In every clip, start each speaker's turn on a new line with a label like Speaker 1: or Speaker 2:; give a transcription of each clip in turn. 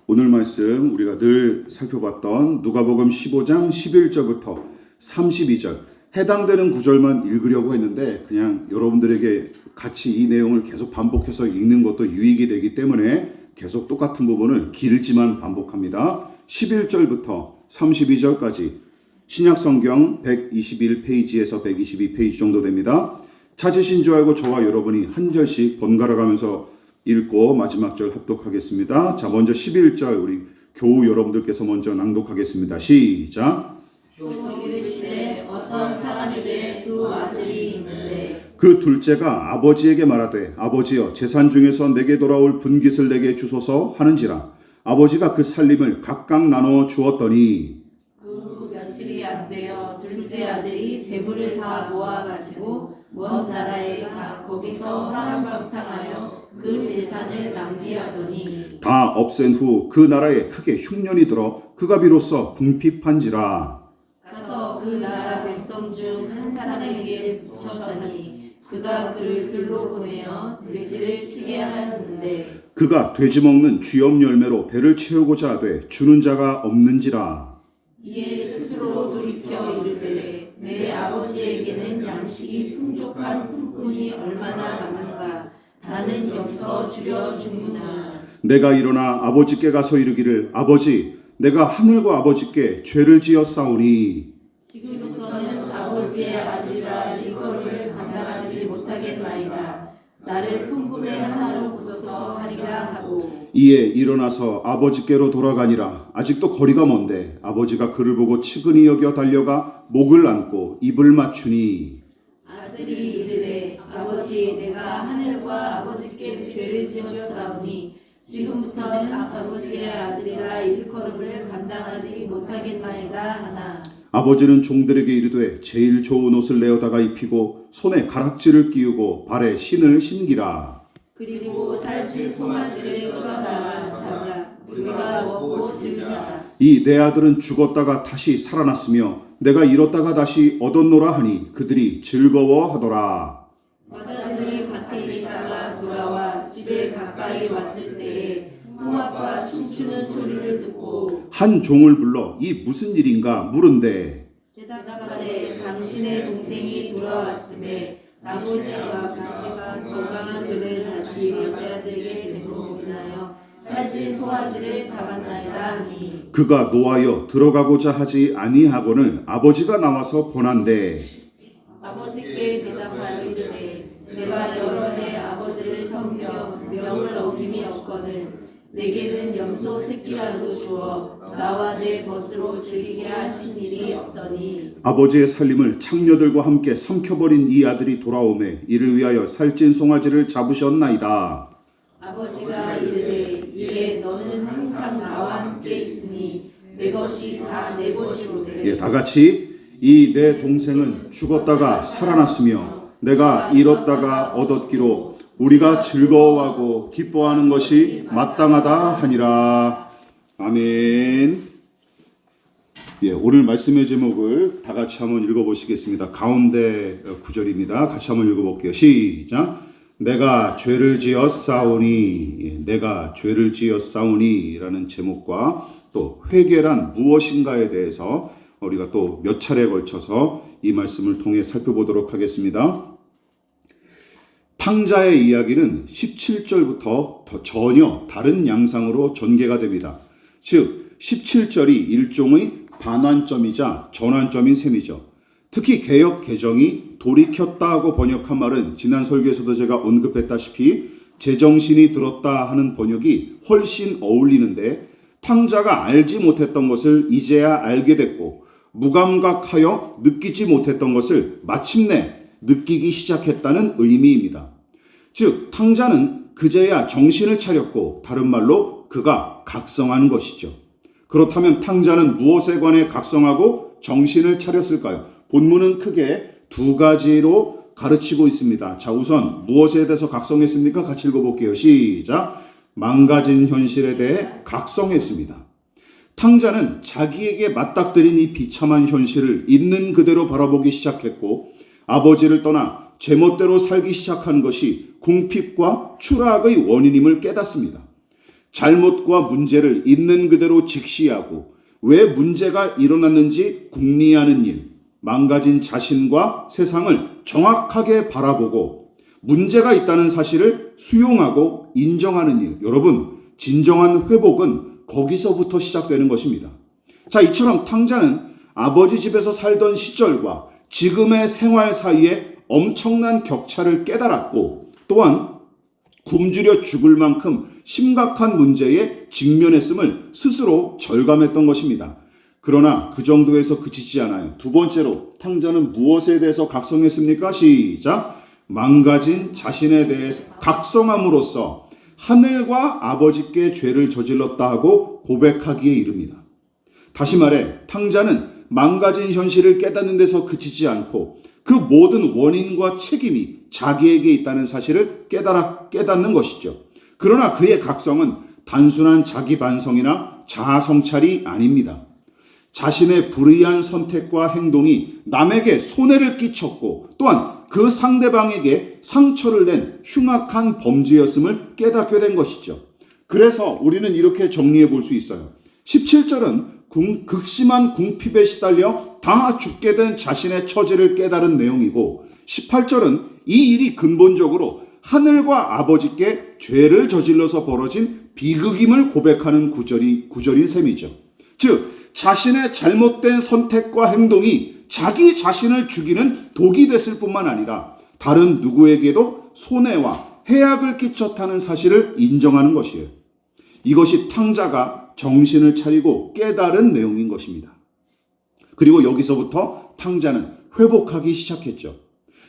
Speaker 1: 오늘 말씀 우리가 늘 살펴봤던 누가복음 15장 11절부터 32절 해당되는 구절만 읽으려고 했는데 그냥 여러분들에게 같이 이 내용을 계속 반복해서 읽는 것도 유익이 되기 때문에 계속 똑같은 부분을 길지만 반복합니다. 11절부터 32절까지 신약성경 121페이지에서 122페이지 정도 됩니다. 찾으신 줄 알고 저와 여러분이 한 절씩 번갈아 가면서 읽고 마지막 절 합독하겠습니다. 자, 먼저 11절 우리 교우 여러분들께서 먼저 낭독하겠습니다. 시작.
Speaker 2: 또 이르시되 어떤 사람에게 두 아들이 있는데
Speaker 1: 그 둘째가 아버지에게 말하되 아버지여 재산 중에서 내게 돌아올 분깃을 내게 주소서 하는지라. 아버지가 그 살림을 각각 나눠 주었더니
Speaker 2: 그 며칠이 안 되어 둘째 아들이 재물을 다 모아가지고 먼 나라에 가 거기서 화랑방탕하여 그 재산을 낭비하더니
Speaker 1: 다 없앤 후 그 나라에 크게 흉년이 들어 그가 비로소 궁핍한지라.
Speaker 2: 가서 그 나라 백성 중 한 사람에게 붙여서니 그가 그를 들로 보내어 돼지를 치게 하였는데
Speaker 1: 그가 돼지 먹는 쥐염 열매로 배를 채우고자 하되 주는 자가 없는지라.
Speaker 2: 이에 스스로 돌이켜 이르되 내 아버지에게는 양식이 풍족한 품꾼이 얼마나 많은가. 나는 여기서 주려 죽는다.
Speaker 1: 내가 일어나 아버지께 가서 이르기를 아버지 내가 하늘과 아버지께 죄를 지었사오니
Speaker 2: 지금부터는 아버지의 아들이라 일거를 감당하지 못하겠나이다. 나를 품꾼의 하나로 보소서 하리라 하고
Speaker 1: 이에 일어나서 아버지께로 돌아가니라. 아직도 거리가 먼데 아버지가 그를 보고 측은히 여겨 달려가 목을 안고 입을 맞추니
Speaker 2: 아들이 이르되 아버지 내가 하늘과 아버지께 죄를 지었사오니 지금부터는 아버지의 아들이라 일컬음을 감당하지 못하겠나이다 하나
Speaker 1: 아버지는 종들에게 이르되 제일 좋은 옷을 내어다가 입히고 손에 가락지를 끼우고 발에 신을 신기라.
Speaker 2: 그리고 살찐 송아지를 끌어다가 잡으라. 우리가 먹고 즐기자.
Speaker 1: 이 내 아들은 죽었다가 다시 살아났으며 내가 잃었다가 다시 얻었노라 하니 그들이 즐거워하더라.
Speaker 2: 마다들이 밭에 있다가 돌아와 집에 가까이 왔을 때에 홍합과 춤추는 소리를 듣고
Speaker 1: 한 종을 불러 이 무슨 일인가 물은데
Speaker 2: 대답하되 당신의 동생이 돌아왔음에 아버지와 같이가 건강한 그를 다시 여자들에게 데리고 인하여 살찐 송아지를 잡았나이다 하니
Speaker 1: 그가 노하여 들어가고자 하지 아니하거늘 아버지가 나와서 권한대
Speaker 2: 아버지께 대답하여 이르되 내가 여러 해 아버지를 섬겨 명을 어김이 없거늘 내게는 염소 새끼라도 주어 나와 내 벗으로 즐기게 하신 일이 없더니
Speaker 1: 아버지의 살림을 창녀들과 함께 삼켜버린 이 아들이 돌아오매 이를 위하여 살찐 송아지를 잡으셨나이다.
Speaker 2: 아버지가 이르되 이에 너는 항상 나와 함께 있으니 내 것이 다 내 것이로 되리
Speaker 1: 다 같이 이 내 동생은 죽었다가 살아났으며 내가 잃었다가 얻었기로 우리가 즐거워하고 기뻐하는 것이 마땅하다 하니라. 아멘. 오늘 말씀의 제목을 다 같이 한번 읽어보시겠습니다. 가운데 구절입니다. 같이 한번 읽어볼게요. 시작. 내가 죄를 지었사오니 내가 죄를 지었사오니 라는 제목과 또 회개란 무엇인가에 대해서 우리가 또 몇 차례에 걸쳐서 이 말씀을 통해 살펴보도록 하겠습니다. 탕자의 이야기는 17절부터 전혀 다른 양상으로 전개가 됩니다. 즉 17절이 일종의 반환점이자 전환점인 셈이죠. 특히 개역 개정이 돌이켰다고 번역한 말은 지난 설교에서도 제가 언급했다시피 제정신이 들었다 하는 번역이 훨씬 어울리는데 탕자가 알지 못했던 것을 이제야 알게 됐고 무감각하여 느끼지 못했던 것을 마침내 느끼기 시작했다는 의미입니다. 즉 탕자는 그제야 정신을 차렸고 다른 말로 그가 각성한 것이죠. 그렇다면 탕자는 무엇에 관해 각성하고 정신을 차렸을까요? 본문은 크게 두 가지로 가르치고 있습니다. 자, 우선 무엇에 대해서 각성했습니까? 같이 읽어볼게요. 시작. 망가진 현실에 대해 각성했습니다. 탕자는 자기에게 맞닥뜨린 이 비참한 현실을 있는 그대로 바라보기 시작했고 아버지를 떠나 제멋대로 살기 시작한 것이 궁핍과 추락의 원인임을 깨닫습니다. 잘못과 문제를 있는 그대로 직시하고 왜 문제가 일어났는지 궁리하는 일, 망가진 자신과 세상을 정확하게 바라보고 문제가 있다는 사실을 수용하고 인정하는 일. 여러분, 진정한 회복은 거기서부터 시작되는 것입니다. 자, 이처럼 탕자는 아버지 집에서 살던 시절과 지금의 생활 사이에 엄청난 격차를 깨달았고 또한 굶주려 죽을 만큼 심각한 문제에 직면했음을 스스로 절감했던 것입니다. 그러나 그 정도에서 그치지 않아요. 두 번째로 탕자는 무엇에 대해서 각성했습니까? 시작! 망가진 자신에 대해서 각성함으로써 하늘과 아버지께 죄를 저질렀다 하고 고백하기에 이릅니다. 다시 말해 탕자는 망가진 현실을 깨닫는 데서 그치지 않고 그 모든 원인과 책임이 자기에게 있다는 사실을 깨닫는 것이죠. 그러나 그의 각성은 단순한 자기 반성이나 자아 성찰이 아닙니다. 자신의 불의한 선택과 행동이 남에게 손해를 끼쳤고 또한 그 상대방에게 상처를 낸 흉악한 범죄였음을 깨닫게 된 것이죠. 그래서 우리는 이렇게 정리해 볼 수 있어요. 17절은 극심한 궁핍에 시달려 다 죽게 된 자신의 처지를 깨달은 내용이고 18절은 이 일이 근본적으로 하늘과 아버지께 죄를 저질러서 벌어진 비극임을 고백하는 구절인 셈이죠. 즉 자신의 잘못된 선택과 행동이 자기 자신을 죽이는 독이 됐을 뿐만 아니라 다른 누구에게도 손해와 해악을 끼쳤다는 사실을 인정하는 것이에요. 이것이 탕자가 정신을 차리고 깨달은 내용인 것입니다. 그리고 여기서부터 탕자는 회복하기 시작했죠.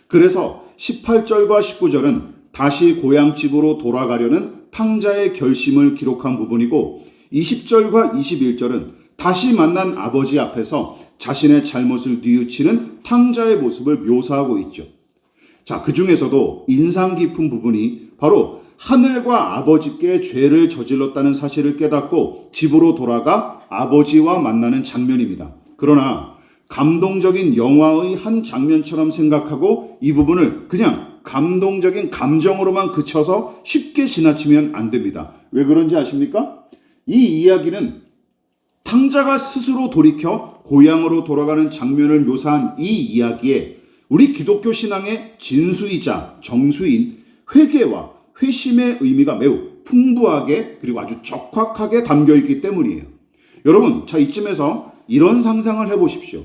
Speaker 1: 그래서 18절과 19절은 다시 고향집으로 돌아가려는 탕자의 결심을 기록한 부분이고 20절과 21절은 다시 만난 아버지 앞에서 자신의 잘못을 뉘우치는 탕자의 모습을 묘사하고 있죠. 자, 그 중에서도 인상 깊은 부분이 바로 하늘과 아버지께 죄를 저질렀다는 사실을 깨닫고 집으로 돌아가 아버지와 만나는 장면입니다. 그러나 감동적인 영화의 한 장면처럼 생각하고 이 부분을 그냥 감동적인 감정으로만 그쳐서 쉽게 지나치면 안 됩니다. 왜 그런지 아십니까? 이 이야기는 탕자가 스스로 돌이켜 고향으로 돌아가는 장면을 묘사한 이 이야기에 우리 기독교 신앙의 진수이자 정수인 회개와 회심의 의미가 매우 풍부하게 그리고 아주 적확하게 담겨 있기 때문이에요. 여러분, 자, 이쯤에서 이런 상상을 해보십시오.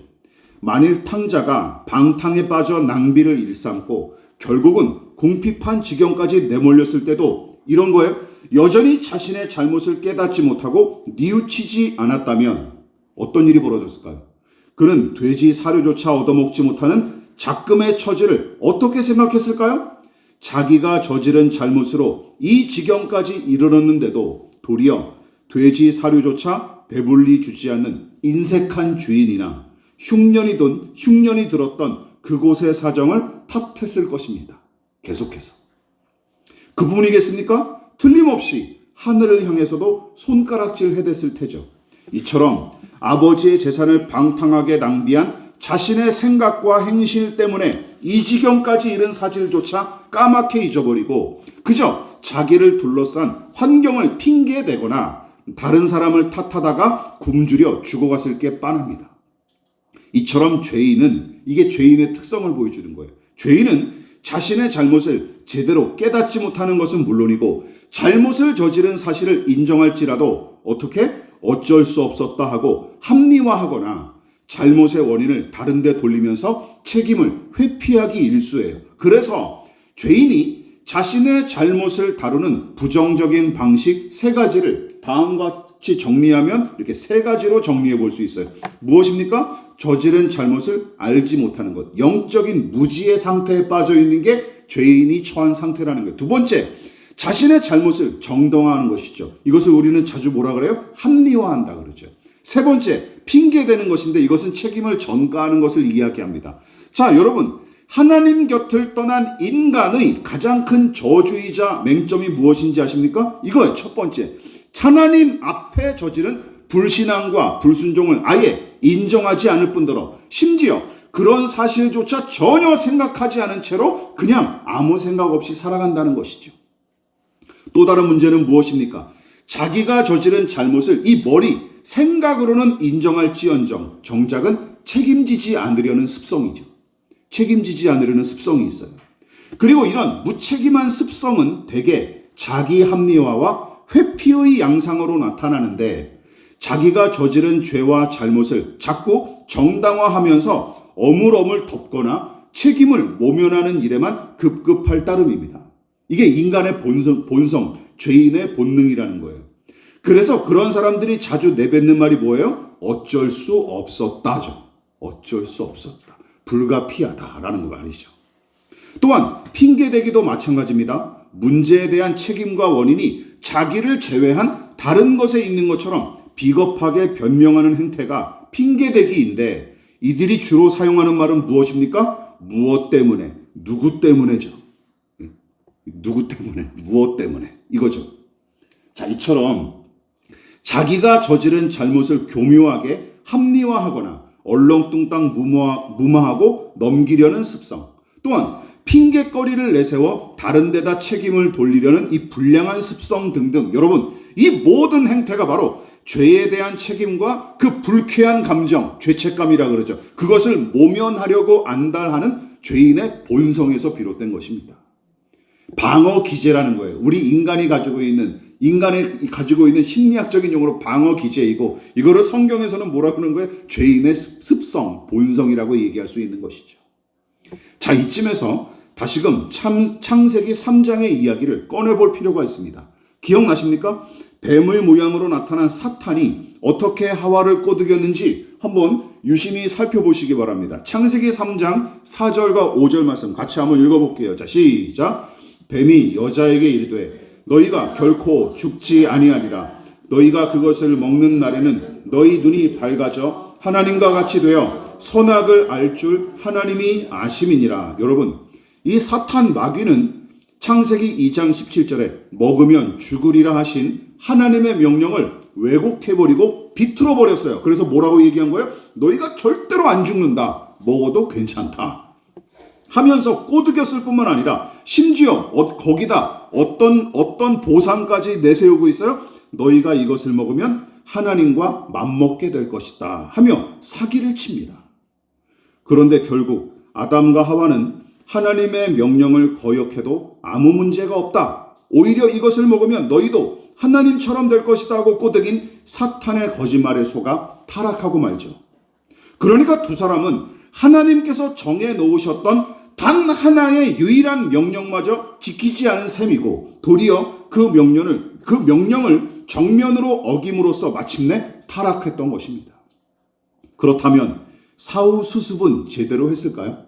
Speaker 1: 만일 탕자가 방탕에 빠져 낭비를 일삼고 결국은 궁핍한 지경까지 내몰렸을 때도 이런 거예요. 여전히 자신의 잘못을 깨닫지 못하고 뉘우치지 않았다면 어떤 일이 벌어졌을까요? 그는 돼지 사료조차 얻어먹지 못하는 작금의 처지를 어떻게 생각했을까요? 자기가 저지른 잘못으로 이 지경까지 이르렀는데도 도리어 돼지 사료조차 배불리 주지 않는 인색한 주인이나 흉년이 들었던 그곳의 사정을 탓했을 것입니다. 계속해서. 그분이겠습니까? 틀림없이 하늘을 향해서도 손가락질 해댔을 테죠. 이처럼 아버지의 재산을 방탕하게 낭비한 자신의 생각과 행실 때문에 이 지경까지 이른 사실조차 까맣게 잊어버리고 그저 자기를 둘러싼 환경을 핑계대거나 다른 사람을 탓하다가 굶주려 죽어갔을 게 뻔합니다. 이처럼 죄인은, 이게 죄인의 특성을 보여주는 거예요. 죄인은 자신의 잘못을 제대로 깨닫지 못하는 것은 물론이고 잘못을 저지른 사실을 인정할지라도 어떻게 어쩔 수 없었다 하고 합리화하거나 잘못의 원인을 다른 데 돌리면서 책임을 회피하기 일쑤예요. 그래서 죄인이 자신의 잘못을 다루는 부정적인 방식 세 가지를 다음과 같이 정리하면 이렇게 세 가지로 정리해 볼 수 있어요. 무엇입니까? 저지른 잘못을 알지 못하는 것. 영적인 무지의 상태에 빠져 있는 게 죄인이 처한 상태라는 거예요. 두 번째, 자신의 잘못을 정당화하는 것이죠. 이것을 우리는 자주 뭐라 그래요? 합리화한다 그러죠. 세 번째, 핑계대는 것인데 이것은 책임을 전가하는 것을 이야기합니다. 자, 여러분, 하나님 곁을 떠난 인간의 가장 큰 저주이자 맹점이 무엇인지 아십니까? 이거예요. 첫 번째, 하나님 앞에 저지른 불신앙과 불순종을 아예 인정하지 않을 뿐더러 심지어 그런 사실조차 전혀 생각하지 않은 채로 그냥 아무 생각 없이 살아간다는 것이죠. 또 다른 문제는 무엇입니까? 자기가 저지른 잘못을 이 머리, 생각으로는 인정할지언정 정작은 책임지지 않으려는 습성이죠. 책임지지 않으려는 습성이 있어요. 그리고 이런 무책임한 습성은 대개 자기 합리화와 회피의 양상으로 나타나는데 자기가 저지른 죄와 잘못을 자꾸 정당화하면서 어물어물 덮거나 책임을 모면하는 일에만 급급할 따름입니다. 이게 인간의 본성, 죄인의 본능이라는 거예요. 그래서 그런 사람들이 자주 내뱉는 말이 뭐예요? 어쩔 수 없었다죠. 어쩔 수 없었다. 불가피하다라는 말이죠. 또한 핑계대기도 마찬가지입니다. 문제에 대한 책임과 원인이 자기를 제외한 다른 것에 있는 것처럼 비겁하게 변명하는 행태가 핑계대기인데 이들이 주로 사용하는 말은 무엇입니까? 무엇 때문에, 누구 때문에죠. 누구 때문에, 무엇 때문에 이거죠. 자, 이처럼 자기가 저지른 잘못을 교묘하게 합리화하거나 얼렁뚱땅 무마하고 넘기려는 습성, 또한 핑계거리를 내세워 다른 데다 책임을 돌리려는 이 불량한 습성 등등, 여러분 이 모든 행태가 바로 죄에 대한 책임과 그 불쾌한 감정, 죄책감이라 그러죠. 그것을 모면하려고 안달하는 죄인의 본성에서 비롯된 것입니다. 방어 기제라는 거예요. 우리 인간이 가지고 있는 심리학적인 용어로 방어 기제이고, 이거를 성경에서는 뭐라 그러는 거예요? 죄인의 습성, 본성이라고 얘기할 수 있는 것이죠. 자, 이쯤에서 다시금 창세기 3장의 이야기를 꺼내볼 필요가 있습니다. 기억나십니까? 뱀의 모양으로 나타난 사탄이 어떻게 하와를 꼬드겼는지 한번 유심히 살펴보시기 바랍니다. 창세기 3장 4절과 5절 말씀 같이 한번 읽어볼게요. 자, 시작. 뱀이 여자에게 이르되 너희가 결코 죽지 아니하리라. 너희가 그것을 먹는 날에는 너희 눈이 밝아져 하나님과 같이 되어 선악을 알 줄 하나님이 아심이니라. 여러분, 이 사탄 마귀는 창세기 2장 17절에 먹으면 죽으리라 하신 하나님의 명령을 왜곡해버리고 비틀어버렸어요. 그래서 뭐라고 얘기한 거예요? 너희가 절대로 안 죽는다. 먹어도 괜찮다. 하면서 꼬드겼을 뿐만 아니라 심지어 거기다 어떤 보상까지 내세우고 있어요? 너희가 이것을 먹으면 하나님과 맞먹게 될 것이다 하며 사기를 칩니다. 그런데 결국 아담과 하와는 하나님의 명령을 거역해도 아무 문제가 없다. 오히려 이것을 먹으면 너희도 하나님처럼 될 것이다 하고 꼬드긴 사탄의 거짓말에 속아 타락하고 말죠. 그러니까 두 사람은 하나님께서 정해 놓으셨던 단 하나의 유일한 명령마저 지키지 않은 셈이고, 도리어 그 명령을 정면으로 어김으로써 마침내 타락했던 것입니다. 그렇다면 사후 수습은 제대로 했을까요?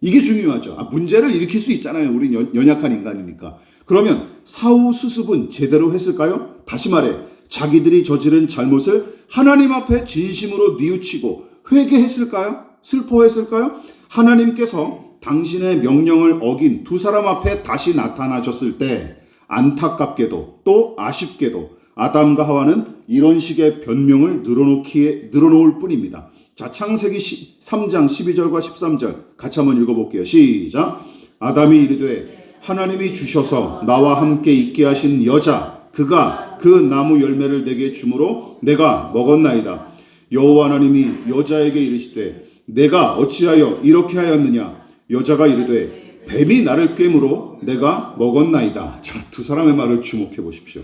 Speaker 1: 이게 중요하죠. 문제를 일으킬 수 있잖아요. 우리 연약한 인간이니까. 그러면 사후 수습은 제대로 했을까요? 다시 말해 자기들이 저지른 잘못을 하나님 앞에 진심으로 뉘우치고 회개했을까요? 슬퍼했을까요? 하나님께서 당신의 명령을 어긴 두 사람 앞에 다시 나타나셨을 때 안타깝게도 또 아쉽게도 아담과 하와는 이런 식의 변명을 늘어놓을 뿐입니다. 자, 창세기 3장 12절과 13절 같이 한번 읽어볼게요. 시작. 아담이 이르되 하나님이 주셔서 나와 함께 있게 하신 여자 그가 그 나무 열매를 내게 주므로 내가 먹었나이다. 여호와 하나님이 여자에게 이르시되 내가 어찌하여 이렇게 하였느냐. 여자가 이르되 뱀이 나를 꿰므로 내가 먹었나이다. 자, 두 사람의 말을 주목해 보십시오.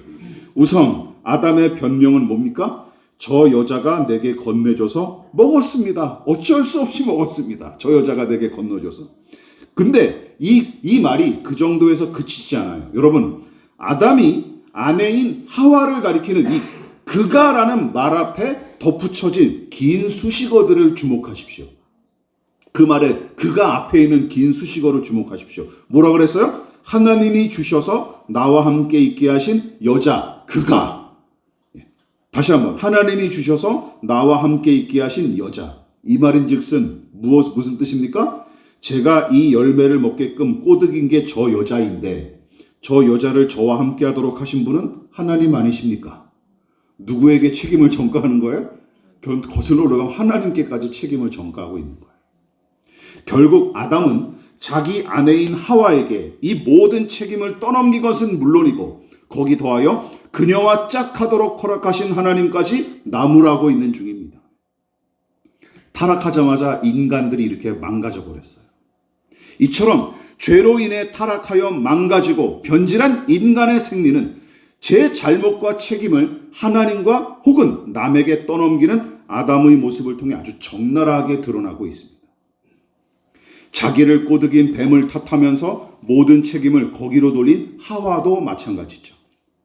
Speaker 1: 우선 아담의 변명은 뭡니까? 저 여자가 내게 건네줘서 먹었습니다. 어쩔 수 없이 먹었습니다. 저 여자가 내게 건너줘서. 근데 이 말이 그 정도에서 그치지 않아요. 여러분, 아담이 아내인 하와를 가리키는 이 그가라는 말 앞에 덧붙여진 긴 수식어들을 주목하십시오. 그 말에 그가 앞에 있는 긴 수식어를 주목하십시오. 뭐라 그랬어요? 하나님이 주셔서 나와 함께 있게 하신 여자 그가. 다시 한번, 하나님이 주셔서 나와 함께 있게 하신 여자. 이 말인즉슨 무슨 뜻입니까? 제가 이 열매를 먹게끔 꼬드긴 게 저 여자인데 저 여자를 저와 함께 하도록 하신 분은 하나님 아니십니까? 누구에게 책임을 전가하는 거예요? 거슬러 올라가면 하나님께까지 책임을 전가하고 있는 거예요. 결국 아담은 자기 아내인 하와에게 이 모든 책임을 떠넘긴 것은 물론이고 거기 더하여 그녀와 짝하도록 허락하신 하나님까지 나무라고 있는 중입니다. 타락하자마자 인간들이 이렇게 망가져 버렸어요. 이처럼 죄로 인해 타락하여 망가지고 변질한 인간의 생리는 제 잘못과 책임을 하나님과 혹은 남에게 떠넘기는 아담의 모습을 통해 아주 적나라하게 드러나고 있습니다. 자기를 꼬드긴 뱀을 탓하면서 모든 책임을 거기로 돌린 하와도 마찬가지죠.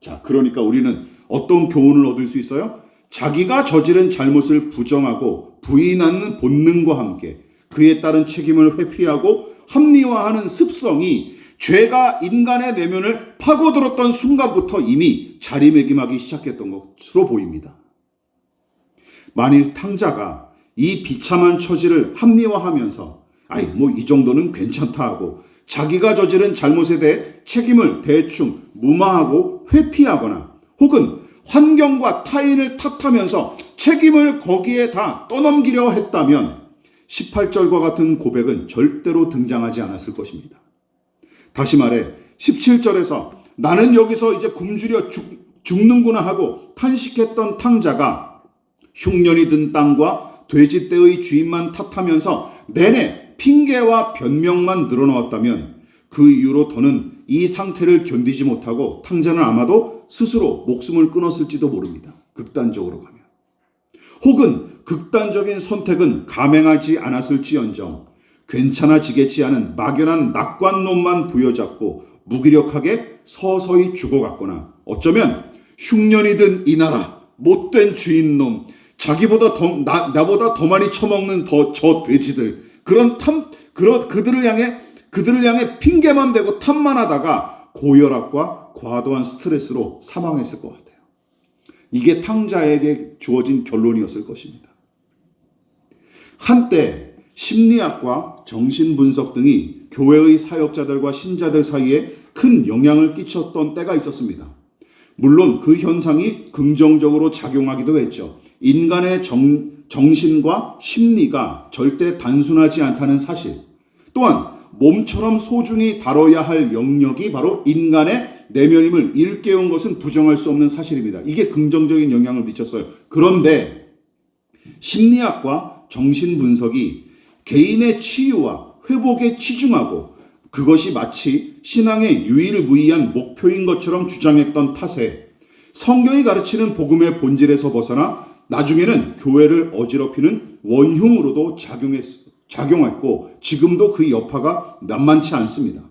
Speaker 1: 자, 그러니까 우리는 어떤 교훈을 얻을 수 있어요? 자기가 저지른 잘못을 부정하고 부인하는 본능과 함께 그에 따른 책임을 회피하고 합리화하는 습성이 죄가 인간의 내면을 파고들었던 순간부터 이미 자리매김하기 시작했던 것으로 보입니다. 만일 탕자가 이 비참한 처지를 합리화하면서 이 정도는 괜찮다 하고 자기가 저지른 잘못에 대해 책임을 대충 무마하고 회피하거나 혹은 환경과 타인을 탓하면서 책임을 거기에 다 떠넘기려 했다면 18절과 같은 고백은 절대로 등장하지 않았을 것입니다. 다시 말해 17절에서 나는 여기서 이제 굶주려 죽는구나 하고 탄식했던 탕자가 흉년이 든 땅과 돼지떼의 주인만 탓하면서 내내 핑계와 변명만 늘어놓았다면 그 이후로 더는 이 상태를 견디지 못하고 탕자는 아마도 스스로 목숨을 끊었을지도 모릅니다. 극단적으로 가면. 혹은 극단적인 선택은 감행하지 않았을지언정 괜찮아지겠지 않은 막연한 낙관론만 부여잡고 무기력하게 서서히 죽어갔거나 어쩌면 흉년이 든 이 나라 못된 주인놈 자기보다 나보다 더 많이 처먹는 저 돼지들 그들을 향해 핑계만 대고 탓만 하다가 고혈압과 과도한 스트레스로 사망했을 것 같아요. 이게 탕자에게 주어진 결론이었을 것입니다. 한때 심리학과 정신분석 등이 교회의 사역자들과 신자들 사이에 큰 영향을 끼쳤던 때가 있었습니다. 물론 그 현상이 긍정적으로 작용하기도 했죠. 인간의 정신과 심리가 절대 단순하지 않다는 사실, 또한 몸처럼 소중히 다뤄야 할 영역이 바로 인간의 내면임을 일깨운 것은 부정할 수 없는 사실입니다. 이게 긍정적인 영향을 미쳤어요. 그런데 심리학과 정신분석이 개인의 치유와 회복에 치중하고 그것이 마치 신앙의 유일무이한 목표인 것처럼 주장했던 탓에 성경이 가르치는 복음의 본질에서 벗어나 나중에는 교회를 어지럽히는 원흉으로도 작용했고 지금도 그 여파가 만만치 않습니다.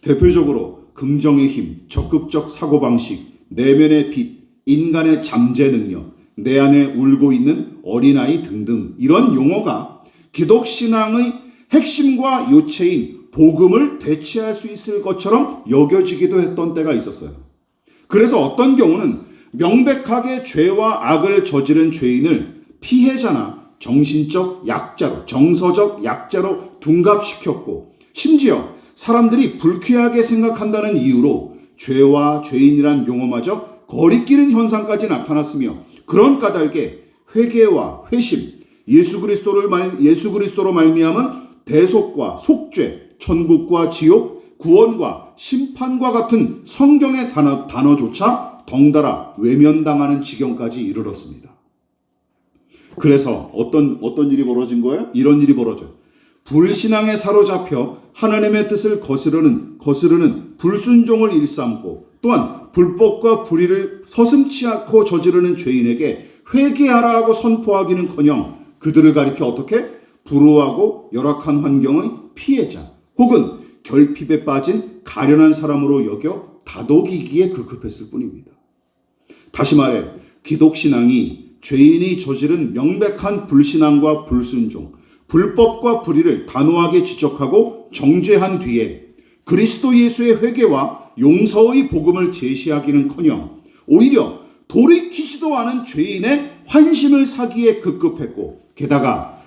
Speaker 1: 대표적으로 긍정의 힘, 적극적 사고방식, 내면의 빛, 인간의 잠재 능력, 내 안에 울고 있는 어린아이 등등 이런 용어가 기독신앙의 핵심과 요체인 복음을 대체할 수 있을 것처럼 여겨지기도 했던 때가 있었어요. 그래서 어떤 경우는 명백하게 죄와 악을 저지른 죄인을 피해자나 정신적 약자로, 정서적 약자로 둔갑시켰고 심지어 사람들이 불쾌하게 생각한다는 이유로 죄와 죄인이란 용어마저 거리끼는 현상까지 나타났으며 그런 까닭에 회개와 회심, 예수 그리스도로 말미암은 대속과 속죄, 천국과 지옥, 구원과 심판과 같은 성경의 단어조차 덩달아 외면당하는 지경까지 이르렀습니다. 그래서 어떤 일이 벌어진 거예요? 이런 일이 벌어져요. 불신앙에 사로잡혀 하나님의 뜻을 거스르는 불순종을 일삼고 또한 불법과 불의를 서슴지 않고 저지르는 죄인에게 회개하라고 선포하기는커녕 그들을 가리켜 어떻게? 불우하고 열악한 환경의 피해자 혹은 결핍에 빠진 가련한 사람으로 여겨 다독이기에 급급했을 뿐입니다. 다시 말해 기독신앙이 죄인이 저지른 명백한 불신앙과 불순종, 불법과 불의를 단호하게 지적하고 정죄한 뒤에 그리스도 예수의 회개와 용서의 복음을 제시하기는커녕 오히려 돌이키지도 않은 죄인의 환심을 사기에 급급했고 게다가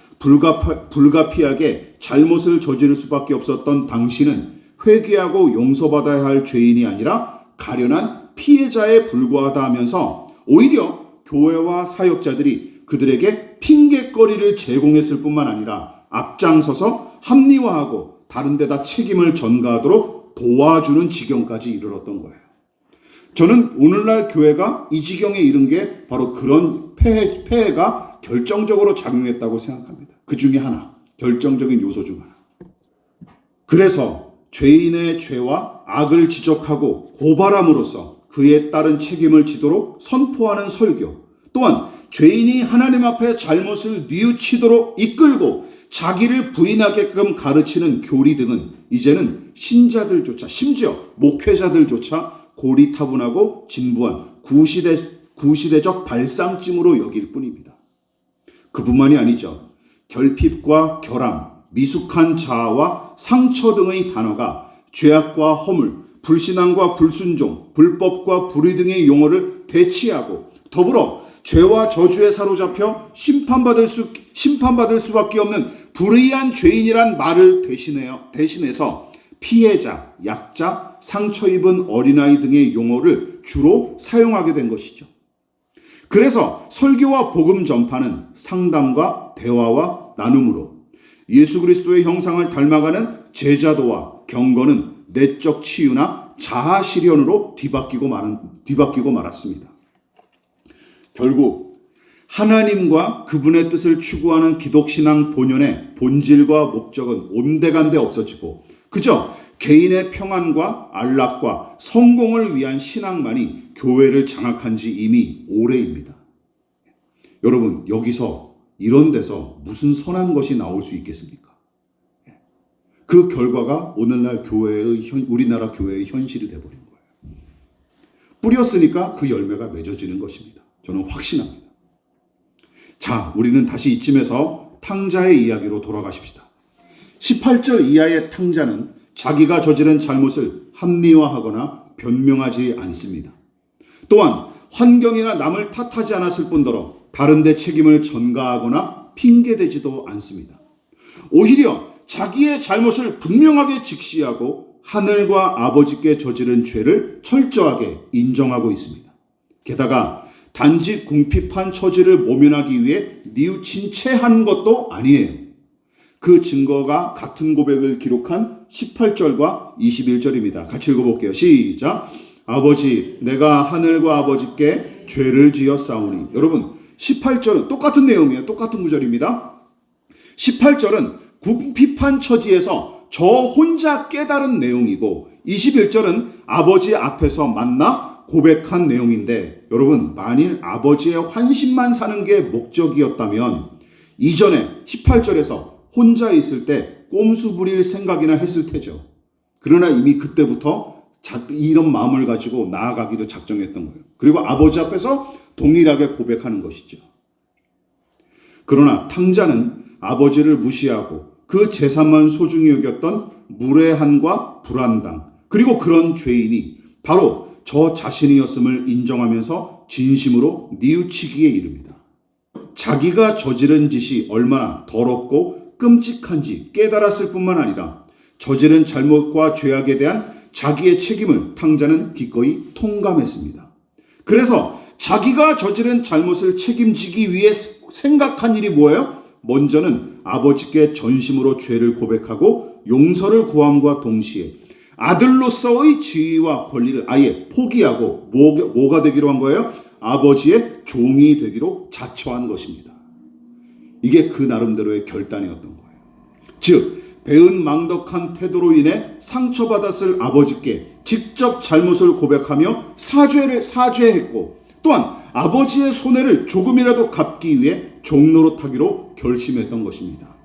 Speaker 1: 불가피하게 잘못을 저지를 수밖에 없었던 당신은 회개하고 용서받아야 할 죄인이 아니라 가련한 피해자에 불과하다 하면서 오히려 교회와 사역자들이 그들에게 핑계거리를 제공했을 뿐만 아니라 앞장서서 합리화하고 다른 데다 책임을 전가하도록 도와주는 지경까지 이르렀던 거예요. 저는 오늘날 교회가 이 지경에 이른 게 바로 그런 폐해가 결정적으로 작용했다고 생각합니다. 그 중에 하나, 결정적인 요소 중 하나. 그래서 죄인의 죄와 악을 지적하고 고발함으로써 그에 따른 책임을 지도록 선포하는 설교, 또한 죄인이 하나님 앞에 잘못을 뉘우치도록 이끌고 자기를 부인하게끔 가르치는 교리 등은 이제는 신자들조차, 심지어 목회자들조차 고리타분하고 진부한 구시대적 발상증으로 여길 뿐입니다. 그뿐만이 아니죠. 결핍과 결함, 미숙한 자아와 상처 등의 단어가 죄악과 허물, 불신앙과 불순종, 불법과 불의 등의 용어를 대치하고 더불어 죄와 저주에 사로잡혀 심판받을 수밖에 없는 불의한 죄인이란 말을 대신해서 피해자, 약자, 상처 입은 어린아이 등의 용어를 주로 사용하게 된 것이죠. 그래서 설교와 복음 전파는 상담과 대화와 나눔으로 예수 그리스도의 형상을 닮아가는 제자도와 경건은 내적 치유나 자아 실현으로 뒤바뀌고 말았습니다. 결국 하나님과 그분의 뜻을 추구하는 기독신앙 본연의 본질과 목적은 온데간데 없어지고 그저 개인의 평안과 안락과 성공을 위한 신앙만이 교회를 장악한 지 이미 오래입니다. 여러분, 여기서 이런 데서 무슨 선한 것이 나올 수 있겠습니까? 그 결과가 오늘날 우리나라 교회의 현실이 되어버린 거예요. 뿌렸으니까 그 열매가 맺어지는 것입니다. 저는 확신합니다. 자, 우리는 다시 이쯤에서 탕자의 이야기로 돌아가십시다. 18절 이하의 탕자는 자기가 저지른 잘못을 합리화하거나 변명하지 않습니다. 또한 환경이나 남을 탓하지 않았을 뿐더러 다른 데 책임을 전가하거나 핑계대지도 않습니다. 오히려 자기의 잘못을 분명하게 직시하고 하늘과 아버지께 저지른 죄를 철저하게 인정하고 있습니다. 게다가 단지 궁핍한 처지를 모면하기 위해 뉘우친 채 한 것도 아니에요. 그 증거가 같은 고백을 기록한 18절과 21절입니다. 같이 읽어볼게요. 시작. 아버지, 내가 하늘과 아버지께 죄를 지었사오니. 여러분, 18절은 똑같은 내용이에요. 똑같은 구절입니다. 18절은 궁핍한 처지에서 저 혼자 깨달은 내용이고 21절은 아버지 앞에서 만나 고백한 내용인데, 여러분, 만일 아버지의 환심만 사는 게 목적이었다면 이전에 18절에서 혼자 있을 때 꼼수 부릴 생각이나 했을 테죠. 그러나 이미 그때부터 이런 마음을 가지고 나아가기도 작정했던 거예요. 그리고 아버지 앞에서 동일하게 고백하는 것이죠. 그러나 탕자는 아버지를 무시하고 그 재산만 소중히 여겼던 무례함과 불안당, 그리고 그런 죄인이 바로 저 자신이었음을 인정하면서 진심으로 뉘우치기에 이릅니다. 자기가 저지른 짓이 얼마나 더럽고 끔찍한지 깨달았을 뿐만 아니라 저지른 잘못과 죄악에 대한 자기의 책임을 탕자는 기꺼이 통감했습니다. 그래서 자기가 저지른 잘못을 책임지기 위해 생각한 일이 뭐예요? 먼저는 아버지께 전심으로 죄를 고백하고 용서를 구함과 동시에 아들로서의 지위와 권리를 아예 포기하고 뭐가 되기로 한 거예요? 아버지의 종이 되기로 자처한 것입니다. 이게 그 나름대로의 결단이었던 거예요. 즉, 배은망덕한 태도로 인해 상처받았을 아버지께 직접 잘못을 고백하며 사죄했고, 또한 아버지의 손해를 조금이라도 갚기 위해 종노릇하기로 결심했던 것입니다.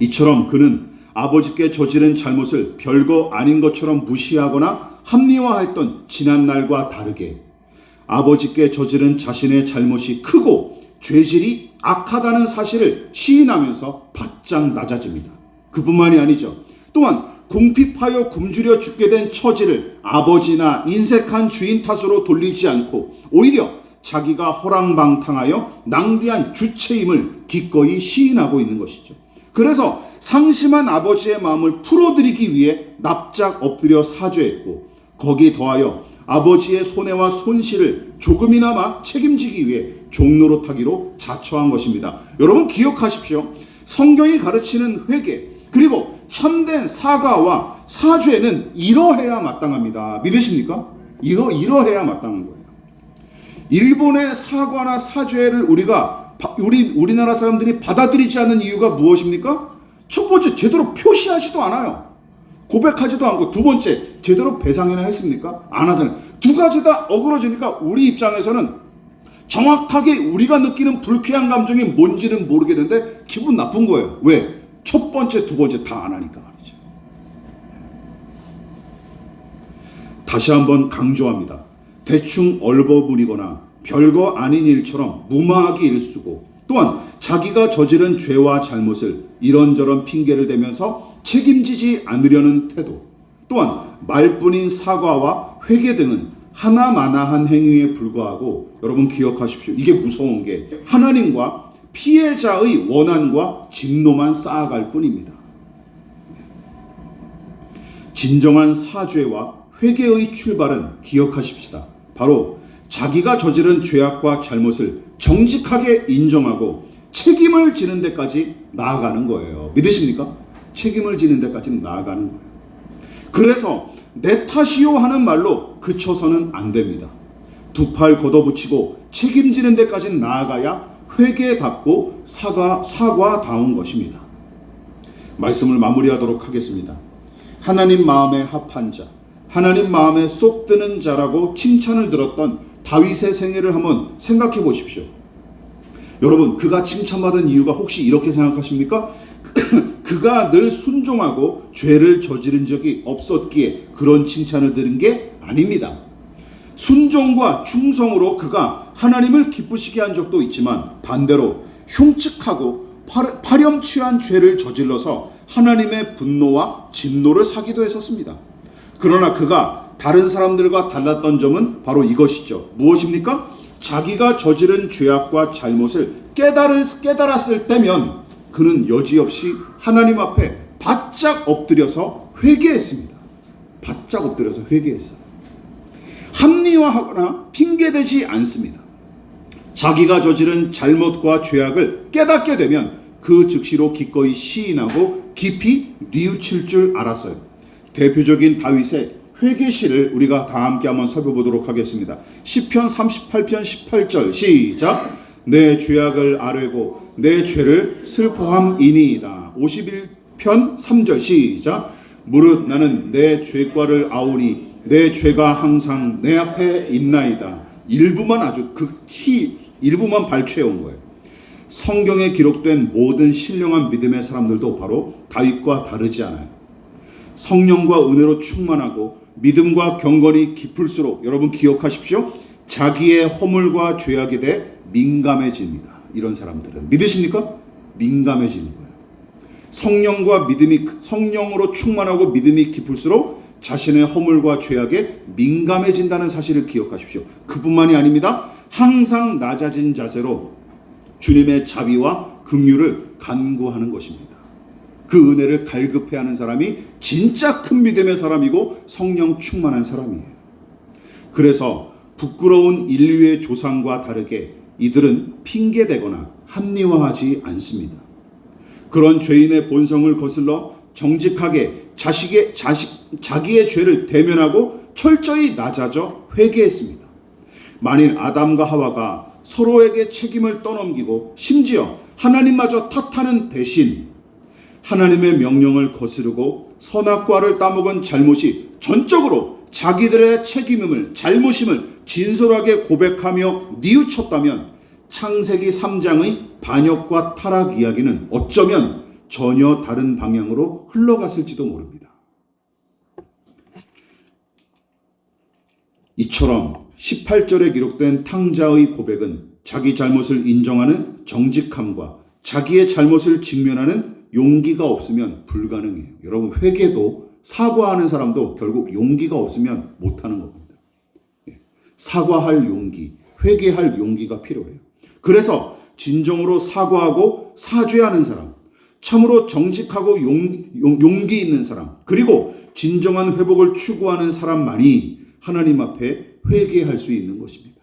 Speaker 1: 이처럼 그는 아버지께 저지른 잘못을 별거 아닌 것처럼 무시하거나 합리화했던 지난날과 다르게 아버지께 저지른 자신의 잘못이 크고 죄질이 악하다는 사실을 시인하면서 바짝 낮아집니다. 그뿐만이 아니죠. 또한 궁핍하여 굶주려 죽게 된 처지를 아버지나 인색한 주인 탓으로 돌리지 않고 오히려 자기가 허랑방탕하여 낭비한 주체임을 기꺼이 시인하고 있는 것이죠. 그래서 상심한 아버지의 마음을 풀어드리기 위해 납작 엎드려 사죄했고, 거기에 더하여 아버지의 손해와 손실을 조금이나마 책임지기 위해 종노릇하기로 자처한 것입니다. 여러분, 기억하십시오. 성경이 가르치는 회개, 그리고 참된 사과와 사죄는 이러해야 마땅합니다. 믿으십니까? 이러해야 마땅한 거예요. 일본의 사과나 사죄를 우리나라 사람들이 받아들이지 않는 이유가 무엇입니까? 첫 번째, 제대로 표시하지도 않아요. 고백하지도 않고, 두 번째, 제대로 배상이나 했습니까? 안 하잖아요. 두 가지 다 어그러지니까 우리 입장에서는 정확하게 우리가 느끼는 불쾌한 감정이 뭔지는 모르겠는데 기분 나쁜 거예요. 왜? 첫 번째, 두 번째 다 안 하니까 말이죠. 다시 한번 강조합니다. 대충 얼버무리거나 별거 아닌 일처럼 무마하게 일쓰고, 또한 자기가 저지른 죄와 잘못을 이런저런 핑계를 대면서 책임지지 않으려는 태도, 또한 말뿐인 사과와 회개 등은 하나마나한 행위에 불과하고, 여러분 기억하십시오. 이게 무서운 게 하나님과 피해자의 원한과 진노만 쌓아갈 뿐입니다. 진정한 사죄와 회개의 출발은 기억하십시다. 바로 자기가 저지른 죄악과 잘못을 정직하게 인정하고 책임을 지는 데까지 나아가는 거예요. 믿으십니까? 책임을 지는 데까지 나아가는 거예요. 그래서 내 탓이요 하는 말로 그쳐서는 안 됩니다. 두 팔 걷어붙이고 책임지는 데까지 나아가야 회개답고 사과다운 것입니다. 말씀을 마무리하도록 하겠습니다. 하나님 마음에 합한 자, 하나님 마음에 쏙 드는 자라고 칭찬을 들었던 다윗의 생애를 한번 생각해 보십시오. 여러분, 그가 칭찬받은 이유가 혹시 이렇게 생각하십니까? 그가 늘 순종하고 죄를 저지른 적이 없었기에 그런 칭찬을 들은 게 아닙니다. 순종과 충성으로 그가 하나님을 기쁘시게 한 적도 있지만, 반대로 흉측하고 파렴치한 죄를 저질러서 하나님의 분노와 진노를 사기도 했었습니다. 그러나 그가 다른 사람들과 달랐던 점은 바로 이것이죠. 무엇입니까? 자기가 저지른 죄악과 잘못을 깨달았을 때면 그는 여지없이 하나님 앞에 바짝 엎드려서 회개했습니다. 바짝 엎드려서 회개했어요. 합리화하거나 핑계대지 않습니다. 자기가 저지른 잘못과 죄악을 깨닫게 되면 그 즉시로 기꺼이 시인하고 깊이 뉘우칠 줄 알았어요. 대표적인 다윗의 회개시를 우리가 다 함께 한번 살펴보도록 하겠습니다. 시편 38편 18절 시작. 내 죄악을 아뢰고 내 죄를 슬퍼함이니이다. 51편 3절 시작. 무릇 나는 내 죄과를 아오니 내 죄가 항상 내 앞에 있나이다. 일부만 아주 극히 일부만 발췌해온 거예요. 성경에 기록된 모든 신령한 믿음의 사람들도 바로 다윗과 다르지 않아요. 성령과 은혜로 충만하고 믿음과 경건이 깊을수록, 여러분 기억하십시오, 자기의 허물과 죄악에 대해 민감해집니다. 이런 사람들은 믿으십니까? 민감해지는 거예요. 성령으로 충만하고 믿음이 깊을수록 자신의 허물과 죄악에 민감해진다는 사실을 기억하십시오. 그뿐만이 아닙니다. 항상 낮아진 자세로 주님의 자비와 긍휼을 간구하는 것입니다. 그 은혜를 갈급해하는 사람이 진짜 큰 믿음의 사람이고 성령 충만한 사람이에요. 그래서 부끄러운 인류의 조상과 다르게 이들은 핑계대거나 합리화하지 않습니다. 그런 죄인의 본성을 거슬러 정직하게 자기의 죄를 대면하고 철저히 낮아져 회개했습니다. 만일 아담과 하와가 서로에게 책임을 떠넘기고 심지어 하나님마저 탓하는 대신 하나님의 명령을 거스르고 선악과를 따먹은 잘못이 전적으로 자기들의 잘못임을 진솔하게 고백하며 뉘우쳤다면 창세기 3장의 반역과 타락 이야기는 어쩌면 전혀 다른 방향으로 흘러갔을지도 모릅니다. 이처럼 18절에 기록된 탕자의 고백은 자기 잘못을 인정하는 정직함과 자기의 잘못을 직면하는 용기가 없으면 불가능해요. 여러분, 회개도 사과하는 사람도 결국 용기가 없으면 못하는 겁니다. 사과할 용기, 회개할 용기가 필요해요. 그래서 진정으로 사과하고 사죄하는 사람, 참으로 정직하고 용기 있는 사람, 그리고 진정한 회복을 추구하는 사람만이 하나님 앞에 회개할 수 있는 것입니다.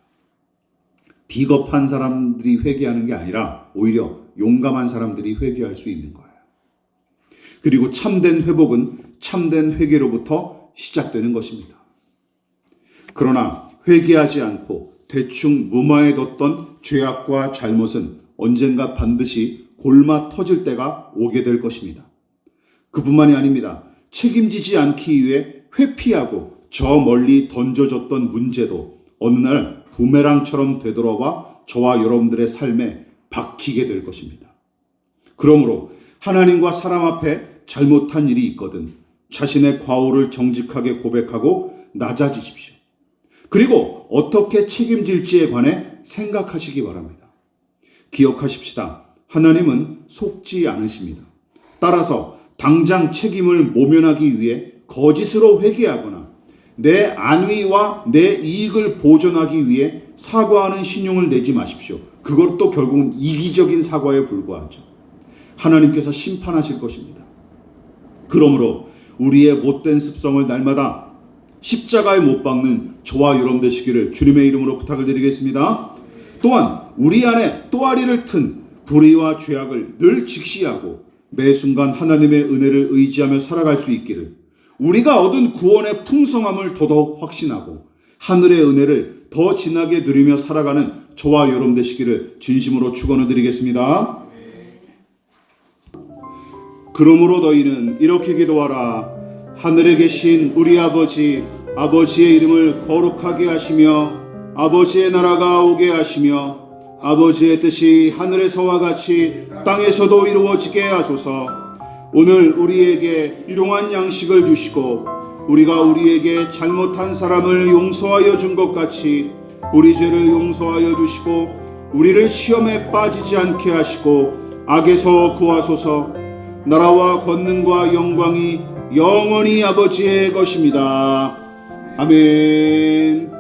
Speaker 1: 비겁한 사람들이 회개하는 게 아니라 오히려 용감한 사람들이 회개할 수 있는 거예요. 그리고 참된 회복은 참된 회개로부터 시작되는 것입니다. 그러나 회개하지 않고 대충 무마해뒀던 죄악과 잘못은 언젠가 반드시 골마 터질 때가 오게 될 것입니다. 그뿐만이 아닙니다. 책임지지 않기 위해 회피하고 저 멀리 던져졌던 문제도 어느 날 부메랑처럼 되돌아와 저와 여러분들의 삶에 박히게 될 것입니다. 그러므로 하나님과 사람 앞에 잘못한 일이 있거든 자신의 과오를 정직하게 고백하고 낮아지십시오. 그리고 어떻게 책임질지에 관해 생각하시기 바랍니다. 기억하십시다. 하나님은 속지 않으십니다. 따라서 당장 책임을 모면하기 위해 거짓으로 회개하거나 내 안위와 내 이익을 보존하기 위해 사과하는 신용을 내지 마십시오. 그것도 결국은 이기적인 사과에 불과하죠. 하나님께서 심판하실 것입니다. 그러므로 우리의 못된 습성을 날마다 십자가에 못 박는 저와 여러분 되시기를 주님의 이름으로 부탁을 드리겠습니다. 또한 우리 안에 또아리를 튼 불의와 죄악을 늘 직시하고 매 순간 하나님의 은혜를 의지하며 살아갈 수 있기를, 우리가 얻은 구원의 풍성함을 더더욱 확신하고 하늘의 은혜를 더 진하게 누리며 살아가는 저와 여러분 되시기를 진심으로 축원을 드리겠습니다. 그러므로 너희는 이렇게 기도하라. 하늘에 계신 우리 아버지, 아버지의 이름을 거룩하게 하시며 아버지의 나라가 오게 하시며 아버지의 뜻이 하늘에서와 같이 땅에서도 이루어지게 하소서. 오늘 우리에게 일용할 양식을 주시고 우리가 우리에게 잘못한 사람을 용서하여 준 것 같이 우리 죄를 용서하여 주시고 우리를 시험에 빠지지 않게 하시고 악에서 구하소서. 나라와 권능과 영광이 영원히 아버지의 것입니다. 아멘.